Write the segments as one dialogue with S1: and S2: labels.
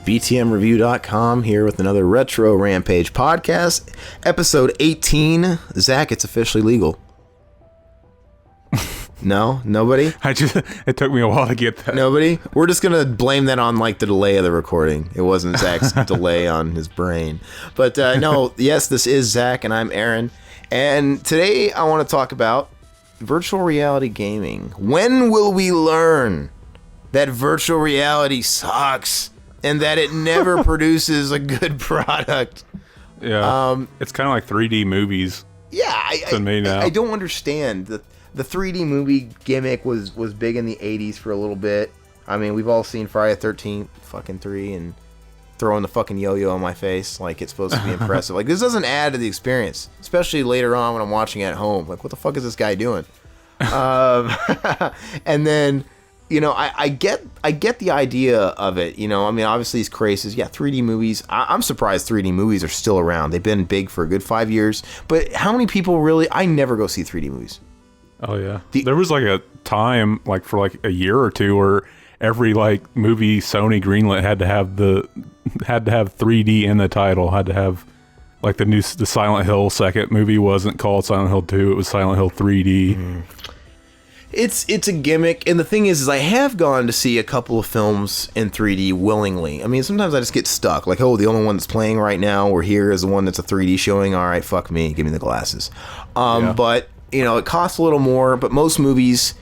S1: BTMreview.com here with another Retro Rampage podcast, episode 18. Zach, it's officially legal. No? Nobody?
S2: It took me a while to get that.
S1: Nobody? We're just going to blame that on like the delay of the recording. It wasn't Zach's delay on his brain. But no, yes, this is Zach and I'm Aaron. And today I want to talk about virtual reality gaming. When will we learn that virtual reality sucks and that it never produces a good product?
S2: Yeah, it's kind of like 3D movies.
S1: Yeah, I don't understand. The 3D movie gimmick was big in the 80s for a little bit. I mean, we've all seen Friday the 13th fucking 3 and throwing the fucking yo-yo on my face like it's supposed to be impressive. Like, this doesn't add to the experience, especially later on when I'm watching it at home. Like, what the fuck is this guy doing? And then, you know, I get the idea of it. You know, I mean, obviously these crazes, 3D movies. I'm surprised 3D movies are still around. They've been big for a good 5 years. But how many people really? I never go see 3D movies.
S2: Oh yeah, there was like a time, like for like a year or two, where every like movie Sony greenlit had to have 3D in the title. Had to have like the Silent Hill second movie wasn't called Silent Hill 2, it was Silent Hill 3D.
S1: It's a gimmick, and the thing is I have gone to see a couple of films in 3D willingly. I mean, sometimes I just get stuck. Like, oh, the only one that's playing right now or here is the one that's a 3D showing. All right, fuck me, give me the glasses. But you know, it costs a little more, but most movies,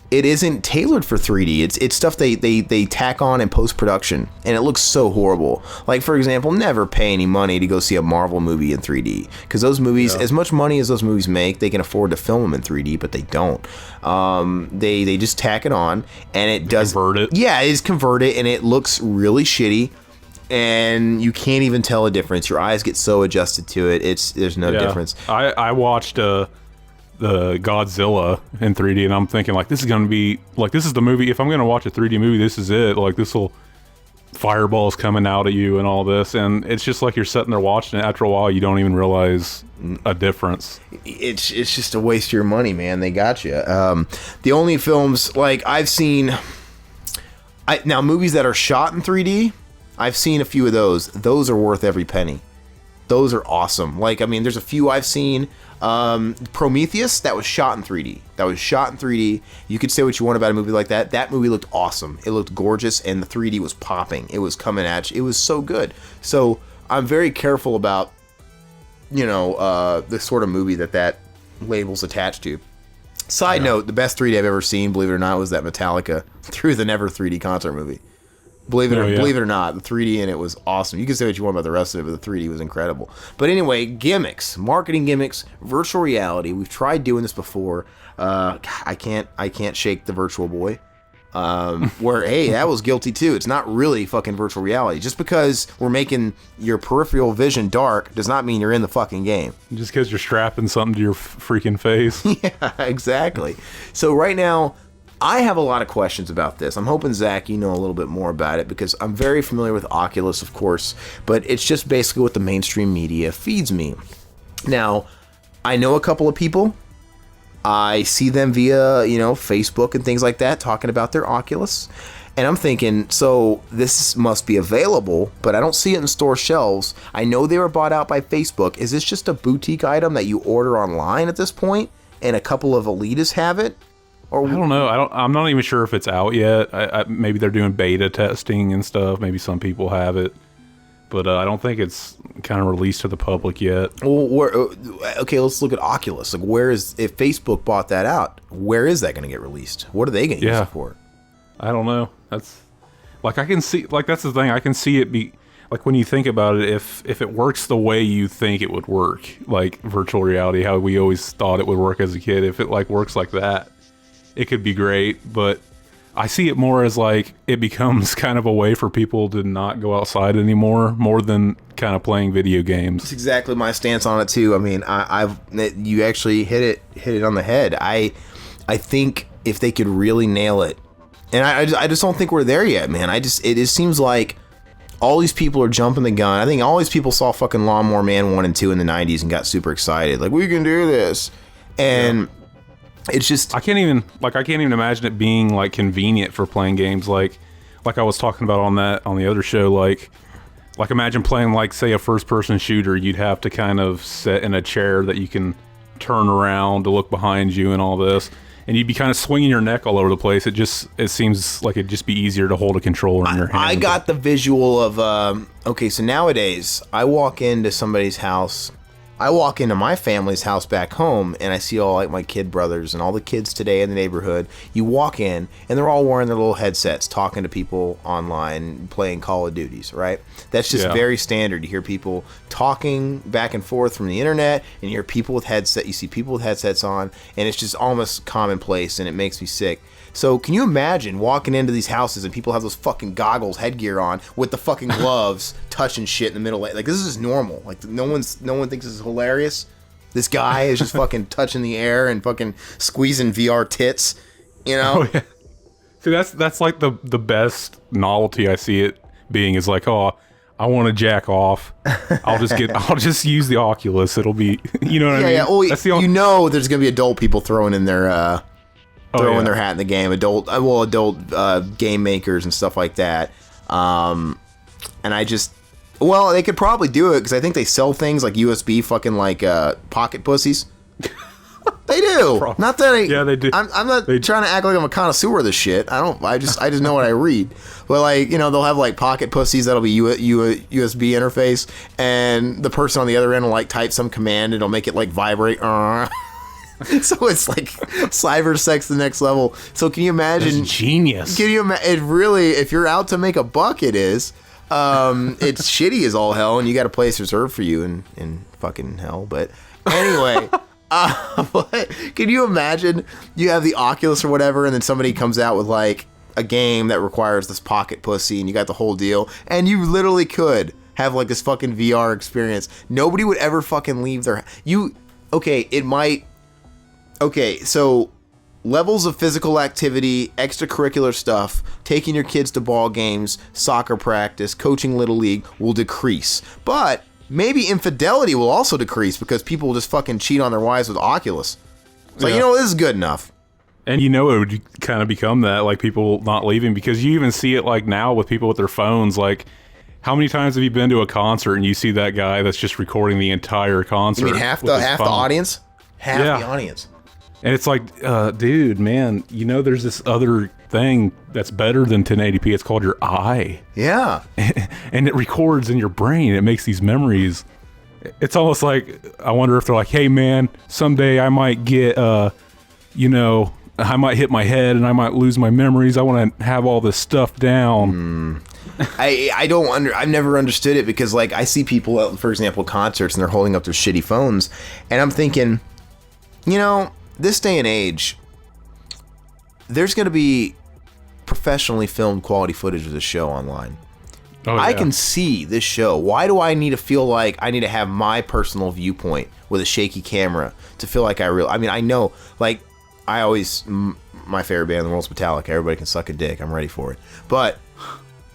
S1: it isn't tailored for 3D. It's stuff they tack on in post-production, and it looks so horrible. Like, for example, never pay any money to go see a Marvel movie in 3D, because those movies, as much money as those movies make, they can afford to film them in 3D, but they don't. They just tack it on, and it does
S2: convert it.
S1: Yeah, it is converted, and it looks really shitty. And you can't even tell a difference. Your eyes get so adjusted to it. There's no difference.
S2: I watched the Godzilla in 3D, and I'm thinking like, this is gonna be like, this is the movie. If I'm gonna watch a 3D movie, this is it. Like, this will fireballs coming out at you and all this, and it's just like you're sitting there watching it. After a while, you don't even realize a difference.
S1: It's just a waste of your money, man. They got you. The only films like I've seen, now movies that are shot in 3D, I've seen a few of those. Those are worth every penny. Those are awesome. Like, I mean, there's a few I've seen. Prometheus, that was shot in 3D. You could say what you want about a movie like that. That movie looked awesome. It looked gorgeous, and the 3D was popping. It was coming at you. It was so good. So I'm very careful about, you know, the sort of movie that label's attached to. Side note, the best 3D I've ever seen, believe it or not, was that Metallica Through the Never 3D concert movie. Believe it or not, the 3D in it was awesome. You can say what you want about the rest of it, but the 3D was incredible. But anyway, gimmicks, marketing gimmicks, virtual reality. We've tried doing this before. I can't shake the Virtual Boy. Where, hey, that was guilty too. It's not really fucking virtual reality. Just because we're making your peripheral vision dark does not mean you're in the fucking game.
S2: Just because you're strapping something to your freaking face.
S1: Yeah, exactly. So right now, I have a lot of questions about this. I'm hoping, Zach, you know a little bit more about it, because I'm very familiar with Oculus, of course, but it's just basically what the mainstream media feeds me. Now, I know a couple of people. I see them via, you know, Facebook and things like that, talking about their Oculus. And I'm thinking, so this must be available, but I don't see it in store shelves. I know they were bought out by Facebook. Is this just a boutique item that you order online at this point, and a couple of elitists have it? Or
S2: I don't know. I'm not even sure if it's out yet. Maybe they're doing beta testing and stuff. Maybe some people have it, but I don't think it's kind of released to the public yet.
S1: Well, okay, let's look at Oculus. Like, if Facebook bought that out, where is that going to get released? What are they going to use it for?
S2: I don't know. That's like, I can see, like, that's the thing. I can see it be like, when you think about it, if it works the way you think it would work, like virtual reality, how we always thought it would work as a kid. If it like works like that, it could be great, but I see it more as like it becomes kind of a way for people to not go outside anymore, more than kind of playing video games.
S1: That's exactly my stance on it too. I mean, you actually hit it on the head. I think if they could really nail it, and I just don't think we're there yet, man. It just seems like all these people are jumping the gun. I think all these people saw fucking Lawnmower Man 1 and 2 in the 90s and got super excited, like, we can do this, and it's just,
S2: I can't even imagine it being like convenient for playing games. Like, like I was talking about on the other show, like imagine playing like, say, a first-person shooter. You'd have to kind of sit in a chair that you can turn around to look behind you and all this, and you'd be kind of swinging your neck all over the place. It seems like it'd just be easier to hold a controller in your hand.
S1: I got the visual of okay, so nowadays I walk into somebody's house. I walk into my family's house back home, and I see all like my kid brothers and all the kids today in the neighborhood. You walk in, and they're all wearing their little headsets, talking to people online, playing Call of Duties, right? That's just very standard. You hear people talking back and forth from the internet, and you hear people with headsets. You see people with headsets on, and it's just almost commonplace, and it makes me sick. So can you imagine walking into these houses and people have those fucking goggles, headgear on with the fucking gloves, touching shit in the middle? Like, this is just normal. Like, no one thinks this is hilarious. This guy is just fucking touching the air and fucking squeezing VR tits, you know?
S2: Oh, yeah. See, that's like the best novelty I see it being is like, oh, I want to jack off. I'll just use the Oculus. It'll be, you know what I mean?
S1: Yeah. Well,
S2: that's the only,
S1: there's gonna be adult people throwing in their their hat in the game. Adult game makers and stuff like that. And I just, well, they could probably do it because I think they sell things like USB fucking like pocket pussies. They do. Not that
S2: they do.
S1: I'm not trying to act like I'm a connoisseur of this shit. I just know what I read. But like, they'll have like pocket pussies that'll be USB interface, and the person on the other end will like type some command and it'll make it like vibrate. So it's like cyber sex the next level. So can you imagine?
S2: That's genius.
S1: Can you imagine? It really, if you're out to make a buck, it is. It's shitty as all hell, and you got a place reserved for you in fucking hell. But anyway. But can you imagine you have the Oculus or whatever, and then somebody comes out with like a game that requires this pocket pussy, and you got the whole deal, and you literally could have like this fucking VR experience. Nobody would ever fucking leave their so levels of physical activity, extracurricular stuff, taking your kids to ball games, soccer practice, coaching Little League will decrease, but maybe infidelity will also decrease because people will just fucking cheat on their wives with Oculus. It's like, this is good enough.
S2: And it would kind of become that, like, people not leaving, because you even see it, like, now with people with their phones. Like, how many times have you been to a concert and you see that guy that's just recording the entire concert?
S1: You mean half the audience? Half the audience.
S2: And it's like, dude, man, there's this other thing that's better than 1080p. It's called your eye.
S1: Yeah.
S2: And it records in your brain. It makes these memories. It's almost like, I wonder if they're like, hey, man, someday I might get, I might hit my head and I might lose my memories. I want to have all this stuff down.
S1: I've never understood it because, like, I see people at, for example, concerts, and they're holding up their shitty phones, and I'm thinking, this day and age, there's going to be professionally filmed quality footage of the show online.
S2: Oh, yeah.
S1: I can see this show. Why do I need to feel like I need to have my personal viewpoint with a shaky camera to feel like I know, like, my favorite band in the world is Metallica. Everybody can suck a dick. I'm ready for it. But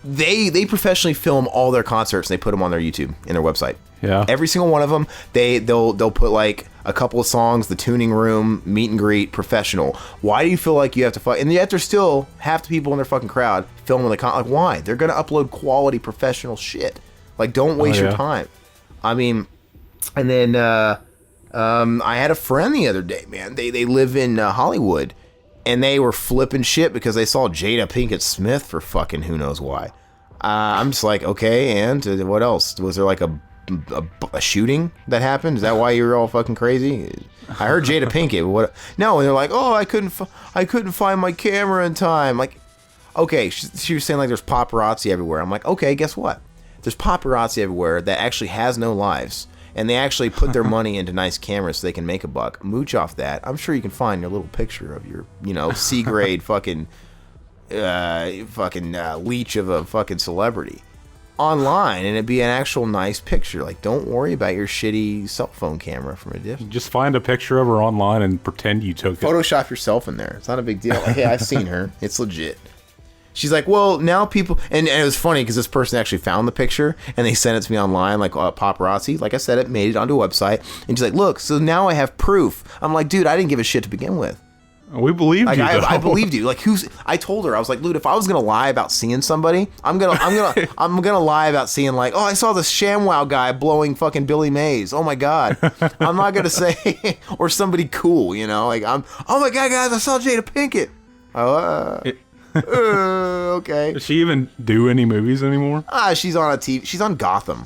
S1: they professionally film all their concerts, and they put them on their YouTube and their website.
S2: Yeah.
S1: Every single one of them, they'll put like a couple of songs, the tuning room, meet and greet, professional. Why do you feel like you have to and yet there's still half the people in their fucking crowd filming like why? They're gonna upload quality professional shit. Like, don't waste your time. I mean, and then I had a friend the other day, man. They live in Hollywood, and they were flipping shit because they saw Jada Pinkett Smith for fucking who knows why. I'm just like, okay, and what else? Was there like a shooting that happened? Is that why you were all fucking crazy? I heard Jada Pinkett. What? No, and they're like, oh, I couldn't find my camera in time. Like, okay, she was saying like there's paparazzi everywhere. I'm like, okay, guess what? There's paparazzi everywhere that actually has no lives, and they actually put their money into nice cameras so they can make a buck. Mooch off that. I'm sure you can find your little picture of your, C grade fucking leech of a fucking celebrity online, and it'd be an actual nice picture. Like, don't worry about your shitty cell phone camera from a distance.
S2: Just find a picture of her online and pretend you took it.
S1: Photoshop yourself in there. It's not a big deal. Like, hey, I've seen her. It's legit. She's like, well, now people, and it was funny because this person actually found the picture and they sent it to me online, like paparazzi. Like I said, it made it onto a website, and she's like, look, so now I have proof. I'm like, dude, I didn't give a shit to begin with.
S2: We believed
S1: like,
S2: you.
S1: I believed you. Like I told her, I was like, dude, if I was gonna lie about seeing somebody, I'm gonna lie about seeing like, oh, I saw this ShamWow guy blowing fucking Billy Mays. Oh my god. I'm not gonna say or somebody cool, you know, like oh my god, guys, I saw Jada Pinkett. Okay.
S2: Does she even do any movies anymore?
S1: She's on a TV. She's on Gotham.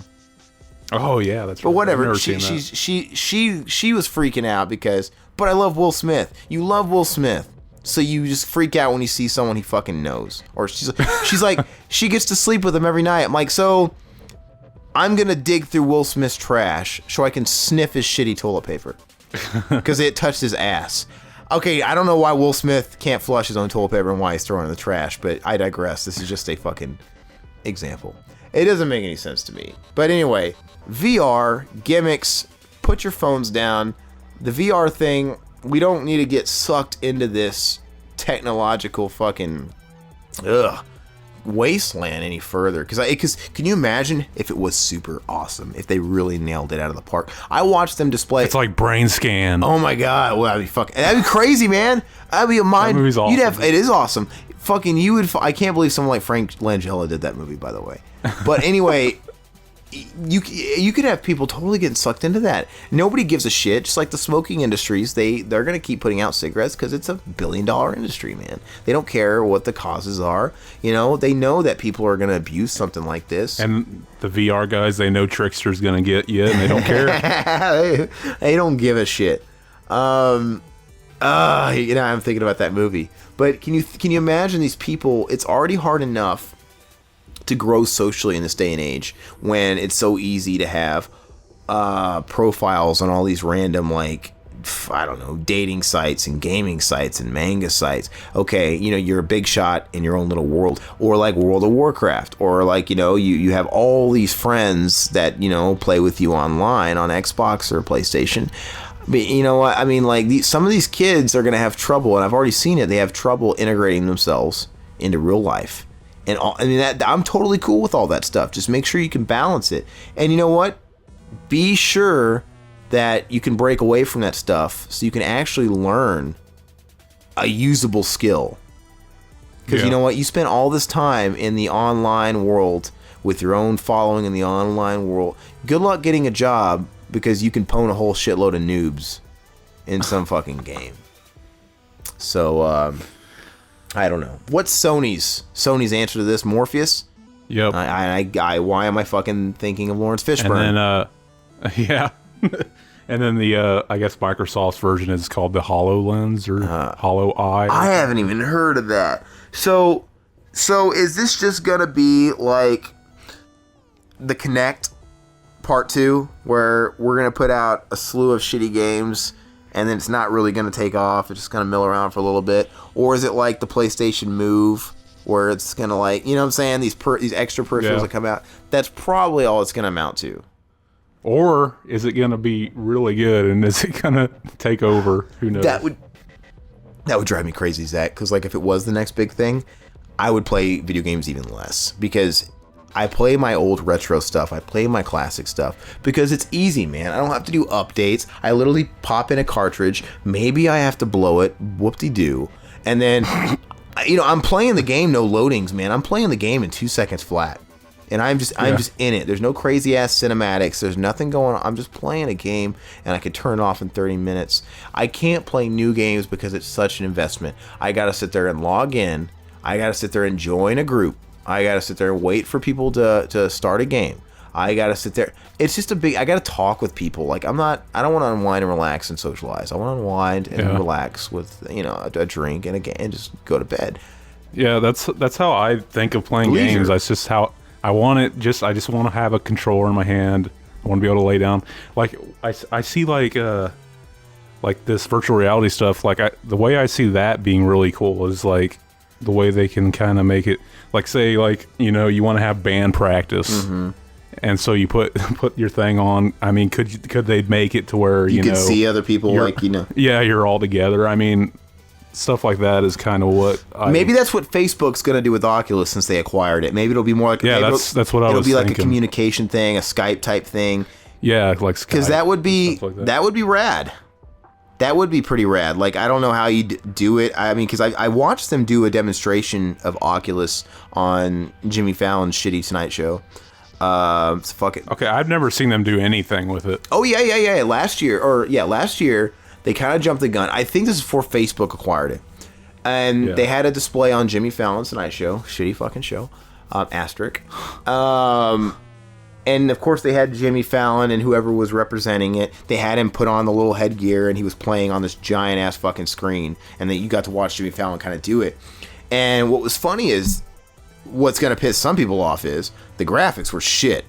S2: Oh yeah, that's right.
S1: But whatever.
S2: I've never
S1: She
S2: seen that.
S1: she was freaking out because. But I love Will Smith. You love Will Smith, so you just freak out when you see someone he fucking knows. Or she's like she gets to sleep with him every night. I'm like, so I'm gonna dig through Will Smith's trash so I can sniff his shitty toilet paper because it touched his ass. Okay, I don't know why Will Smith can't flush his own toilet paper and why he's throwing it in the trash, but I digress. This is just a fucking example. It doesn't make any sense to me. But anyway, VR, gimmicks, put your phones down. The VR thing, we don't need to get sucked into this technological fucking wasteland any further. Because can you imagine if it was super awesome, if they really nailed it out of the park? I watched them display.
S2: It's like Brain Scan.
S1: Oh my god, well, that'd be crazy, man. That'd be a mind.
S2: That movie's awesome.
S1: It is awesome. Fucking, you would. I can't believe someone like Frank Langella did that movie, by the way. But anyway. You could have people totally getting sucked into that. Nobody gives a shit. Just like the smoking industries, they're gonna keep putting out cigarettes because it's a $1 billion industry, man. They don't care what the causes are. You know, they know that people are gonna abuse something like this.
S2: And the VR guys, they know Trickster's gonna get you, and they don't care.
S1: they don't give a shit. I'm thinking about that movie. But can you imagine these people? It's already hard enough to grow socially in this day and age when it's so easy to have profiles on all these random, like, I don't know, dating sites and gaming sites and manga sites. Okay, you know, you're a big shot in your own little world, or like World of Warcraft, or like, you know, you have all these friends that, you know, play with you online on Xbox or PlayStation. But you know what I mean, like some of these kids are gonna have trouble, and I've already seen it. They have trouble integrating themselves into real life. And I'm totally cool with all that stuff. Just make sure you can balance it. And you know what? Be sure that you can break away from that stuff so you can actually learn a usable skill. Because you know what? You spend all this time in the online world with your own following in the online world. Good luck getting a job because you can pwn a whole shitload of noobs in some fucking game. So, I don't know. What's Sony's answer to this? Morpheus?
S2: Yep.
S1: Why am I fucking thinking of Lawrence Fishburne?
S2: And then, yeah. And then the, I guess Microsoft's version is called the HoloLens or HoloEye.
S1: I haven't even heard of that. So is this just gonna be like the Kinect Part 2, where we're gonna put out a slew of shitty games and then it's not really going to take off? It's just going to mill around for a little bit? Or is it like the PlayStation Move, where it's going to, like, you know what I'm saying, these extra peripherals that come out? That's probably all it's going to amount to.
S2: Or is it going to be really good, and is it going to take over? Who knows?
S1: That would drive me crazy, Zach, because, like, if it was the next big thing, I would play video games even less, because I play my old retro stuff. I play my classic stuff because it's easy, man. I don't have to do updates. I literally pop in a cartridge. Maybe I have to blow it. Whoop-de-doo. And then, you know, I'm playing the game, no loadings, man. I'm playing the game in 2 seconds flat. And I'm just in it. There's no crazy ass cinematics. There's nothing going on. I'm just playing a game, and I can turn it off in 30 minutes. I can't play new games because it's such an investment. I got to sit there and log in. I got to sit there and join a group. I gotta sit there and wait for people to start a game. I gotta sit there. It's just I gotta talk with people. Like, I don't want to unwind and relax and socialize. I want to unwind and relax with, you know, a drink and a game and just go to bed.
S2: Yeah, that's how I think of playing games. That's just how I want it. I just want to have a controller in my hand. I want to be able to lay down. Like, I see like this virtual reality stuff. Like, the way I see that being really cool is like the way they can kind of make it, like, say, like, you know, you want to have band practice, and so you put your thing on. I mean, could they make it to where you know,
S1: see other people, like, you know,
S2: you're all together. I mean, stuff like that is kind of what
S1: maybe that's what Facebook's gonna do with Oculus since they acquired it. Maybe it'll be more like
S2: that's what I was thinking.
S1: It'll be like a communication thing, a Skype type thing.
S2: Yeah, like Skype,
S1: because that would be rad. That would be pretty rad. Like, I don't know how you do it. I mean, because I watched them do a demonstration of Oculus on Jimmy Fallon's shitty Tonight Show. So fuck it.
S2: Okay, I've never seen them do anything with it.
S1: Oh, yeah. Last year, they kind of jumped the gun. I think this is before Facebook acquired it. And they had a display on Jimmy Fallon's Tonight Show. Shitty fucking show. Asterisk. And, of course, they had Jimmy Fallon and whoever was representing it. They had him put on the little headgear, and he was playing on this giant-ass fucking screen. And then you got to watch Jimmy Fallon kind of do it. And what was funny is, what's going to piss some people off is, the graphics were shit.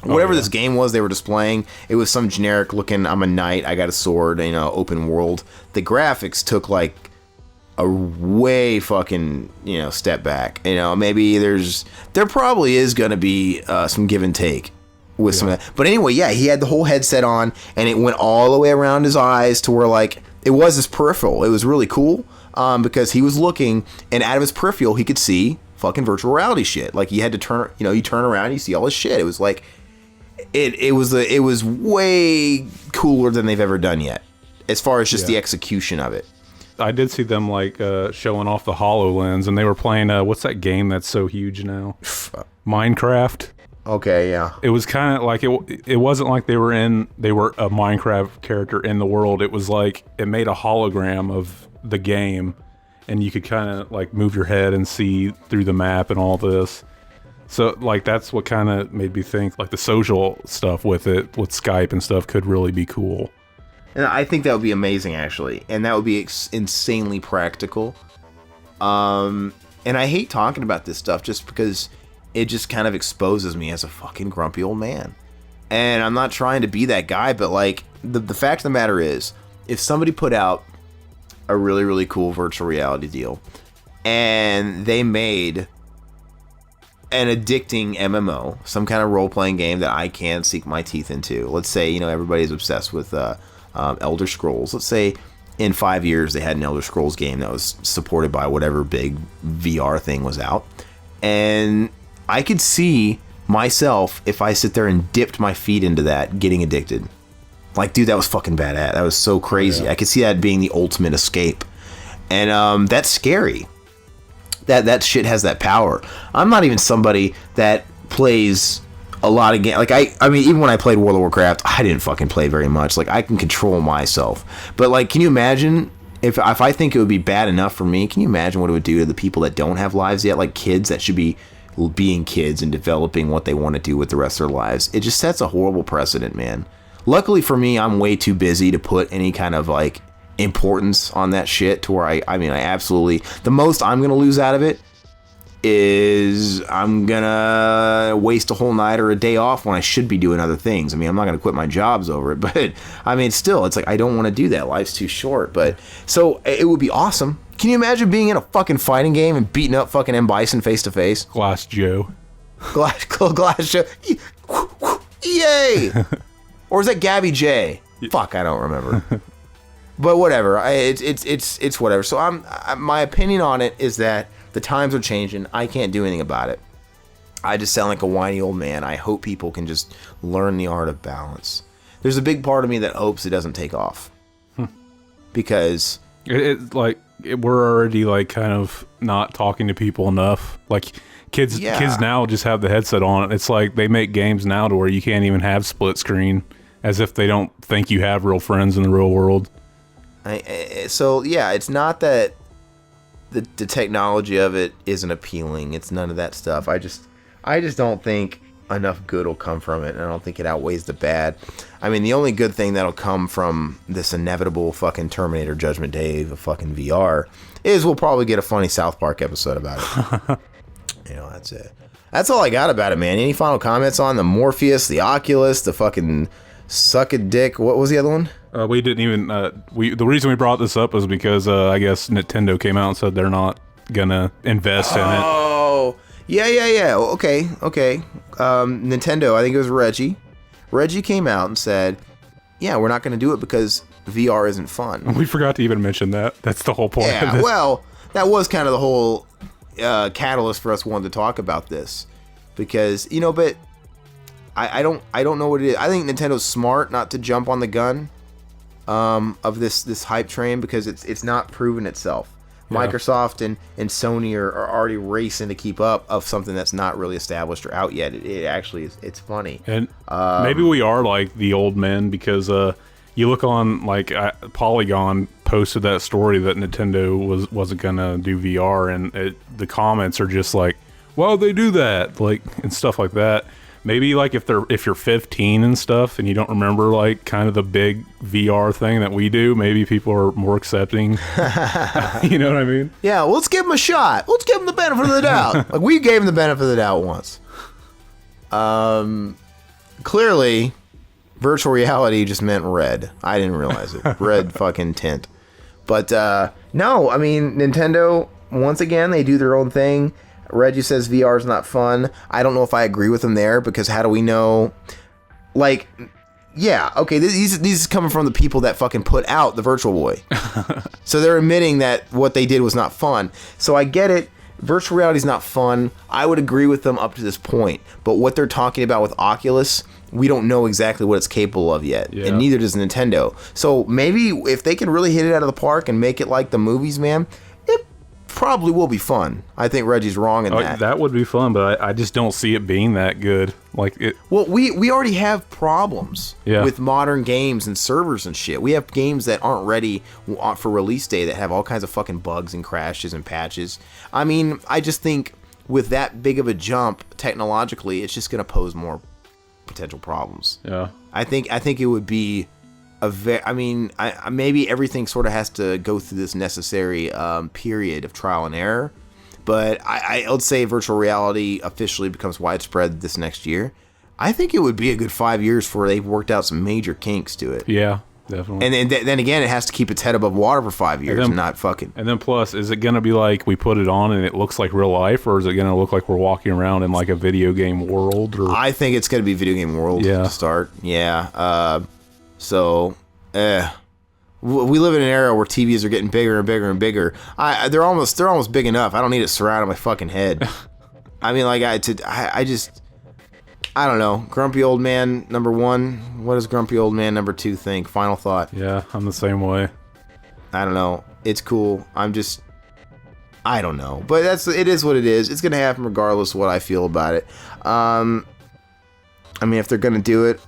S1: Whatever this game was they were displaying, it was some generic-looking, I'm a knight, I got a sword, open world. The graphics took, like, a way fucking step back. Maybe there probably is gonna be some give and take with some of that. But anyway, he had the whole headset on, and it went all the way around his eyes to where, like, it was his peripheral. It was really cool because he was looking, and out of his peripheral he could see fucking virtual reality shit. Like, he had to turn, you turn around and you see all his shit. It was like it was way cooler than they've ever done yet, as far as just the execution of it.
S2: I did see them like showing off the HoloLens, and they were playing what's that game that's so huge now? Minecraft.
S1: Okay, yeah.
S2: It was kind of like it wasn't like they were a Minecraft character in the world. It was like it made a hologram of the game, and you could kind of like move your head and see through the map and all this. So like that's what kind of made me think like the social stuff with it, with Skype and stuff, could really be cool.
S1: And I think that would be amazing, actually. And that would be insanely practical. And I hate talking about this stuff just because it just kind of exposes me as a fucking grumpy old man. And I'm not trying to be that guy, but like the fact of the matter is, if somebody put out a really, really cool virtual reality deal and they made an addicting MMO, some kind of role-playing game that I can sink my teeth into. Let's say, everybody's obsessed with Elder Scrolls. Let's say in 5 years they had an Elder Scrolls game that was supported by whatever big VR thing was out, and I could see myself, if I sit there and dipped my feet into that, getting addicted. Like, dude, that was fucking badass. That was so crazy. I could see that being the ultimate escape, and that's scary. That shit has that power. I'm not even somebody that plays a lot of games. Like, I mean, even when I played World of Warcraft, I didn't fucking play very much. Like, I can control myself. But, like, can you imagine if I think it would be bad enough for me, can you imagine what it would do to the people that don't have lives yet? Like, kids that should be being kids and developing what they want to do with the rest of their lives. It just sets a horrible precedent, man. Luckily for me, I'm way too busy to put any kind of, like, importance on that shit to where I absolutely, the most I'm going to lose out of it is I'm gonna waste a whole night or a day off when I should be doing other things. I mean, I'm not gonna quit my jobs over it, but I mean, still, it's like I don't want to do that. Life's too short. But so it would be awesome. Can you imagine being in a fucking fighting game and beating up fucking M. Bison face to face?
S2: Glass Joe.
S1: Glass Joe. Yay! Or is that Gabby J? Fuck, I don't remember. But whatever. It's whatever. So my opinion on it is that the times are changing. I can't do anything about it. I just sound like a whiny old man. I hope people can just learn the art of balance. There's a big part of me that hopes it doesn't take off. Because
S2: we're already like kind of not talking to people enough. Like kids now just have the headset on. It's like they make games now to where you can't even have split screen, as if they don't think you have real friends in the real world.
S1: So yeah, it's not that the technology of it isn't appealing. It's none of that stuff. I just don't think enough good will come from it, and I don't think it outweighs the bad. I mean, the only good thing that'll come from this inevitable fucking Terminator Judgment Day of fucking VR is we'll probably get a funny South Park episode about it. That's it. That's all I got about it, man. Any final comments on the Morpheus, the Oculus, the fucking suck a dick? What was the other one?
S2: We didn't even. The reason we brought this up was because I guess Nintendo came out and said they're not gonna invest in it.
S1: Oh, yeah. Okay. Nintendo, I think it was Reggie. Reggie came out and said, "Yeah, we're not gonna do it because VR isn't fun."
S2: We forgot to even mention that. That's the whole point.
S1: Yeah. Well, that was kind of the whole catalyst for us wanting to talk about this, because but I don't know what it is. I think Nintendo's smart not to jump on the gun. of this hype train because it's not proven itself. Yeah. Microsoft and Sony are already racing to keep up of something that's not really established or out yet. It actually is. It's funny.
S2: And maybe we are like the old men because you look on like Polygon posted that story that Nintendo wasn't gonna do VR, and the comments are just like, well, they do that, like, and stuff like that. Maybe like if you're 15 and stuff and you don't remember like kind of the big VR thing that we do, maybe people are more accepting. You know what I mean?
S1: Yeah, well, let's give them a shot. Let's give them the benefit of the doubt. Like, we gave them the benefit of the doubt once. Clearly, virtual reality just meant red. I didn't realize it. Red fucking tint. But no, I mean, Nintendo, once again, they do their own thing. Reggie says VR is not fun. I don't know if I agree with him there, because how do we know? Like, yeah, okay, these is coming from the people that fucking put out the Virtual Boy. So they're admitting that what they did was not fun. So I get it. Virtual reality is not fun. I would agree with them up to this point. But what they're talking about with Oculus, we don't know exactly what it's capable of yet. Yeah. And neither does Nintendo. So maybe if they can really hit it out of the park and make it like the movies, man, probably will be fun. I think Reggie's wrong in that.
S2: That would be fun, but I just don't see it being that good. Like it.
S1: Well, we already have problems with modern games and servers and shit. We have games that aren't ready for release day that have all kinds of fucking bugs and crashes and patches. I mean, I just think with that big of a jump technologically, it's just going to pose more potential problems.
S2: Yeah.
S1: I think it would be maybe everything sort of has to go through this necessary period of trial and error, but I would say virtual reality officially becomes widespread this next year. I think it would be a good 5 years before they've worked out some major kinks to it.
S2: Yeah, definitely.
S1: And then again, it has to keep its head above water for 5 years and not fucking.
S2: And then plus, is it going to be like we put it on and it looks like real life, or is it going to look like we're walking around in like a video game world? Or
S1: I think it's going to be video game world to start. Yeah. So, we live in an era where TVs are getting bigger and bigger and bigger. They're almost big enough. I don't need it surrounded my fucking head. I mean, like, I don't know. Grumpy Old Man number 1. What does Grumpy Old Man number 2 think? Final thought.
S2: Yeah, I'm the same way.
S1: I don't know. It's cool. I don't know. But it is what it is. It's gonna happen regardless of what I feel about it. I mean, if they're gonna do it,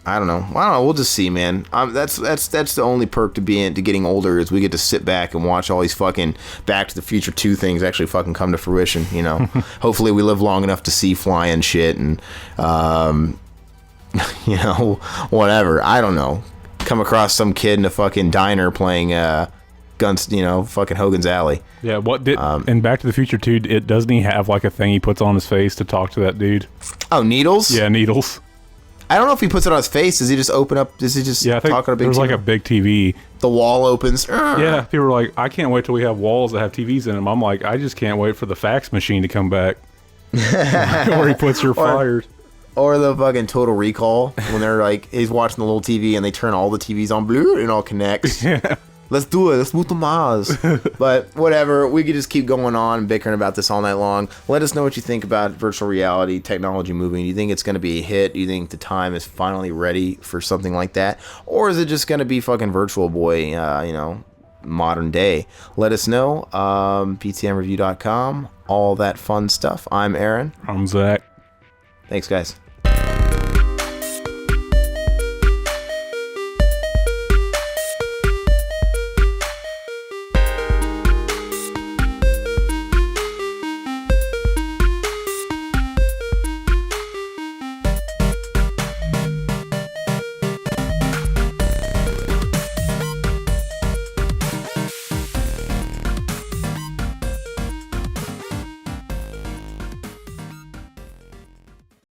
S1: I don't know. We'll just see, man. That's the only perk to getting older is we get to sit back and watch all these fucking Back to the Future 2 things actually fucking come to fruition. You know, hopefully we live long enough to see flying shit and, you know, whatever. I don't know. Come across some kid in a fucking diner playing guns, you know, fucking Hogan's Alley.
S2: Yeah. What did in Back to the Future 2? Doesn't he have like a thing he puts on his face to talk to that dude?
S1: Oh, needles?
S2: Yeah, needles.
S1: I don't know if he puts it on his face. Does he just open up? Does he just talk on a big TV?
S2: There's like a big TV.
S1: The wall opens.
S2: Yeah, people are like, I can't wait till we have walls that have TVs in them. I'm like, I just can't wait for the fax machine to come back. Where he puts your fires.
S1: Or the fucking Total Recall when they're like, he's watching the little TV and they turn all the TVs on blue and it all connects. Yeah. Let's do it. Let's move to Mars. But whatever. We could just keep going on and bickering about this all night long. Let us know what you think about virtual reality technology moving. Do you think it's going to be a hit? Do you think the time is finally ready for something like that? Or is it just going to be fucking Virtual Boy, you know, modern day? Let us know. PTMreview.com. All that fun stuff. I'm Aaron.
S2: I'm Zach.
S1: Thanks, guys.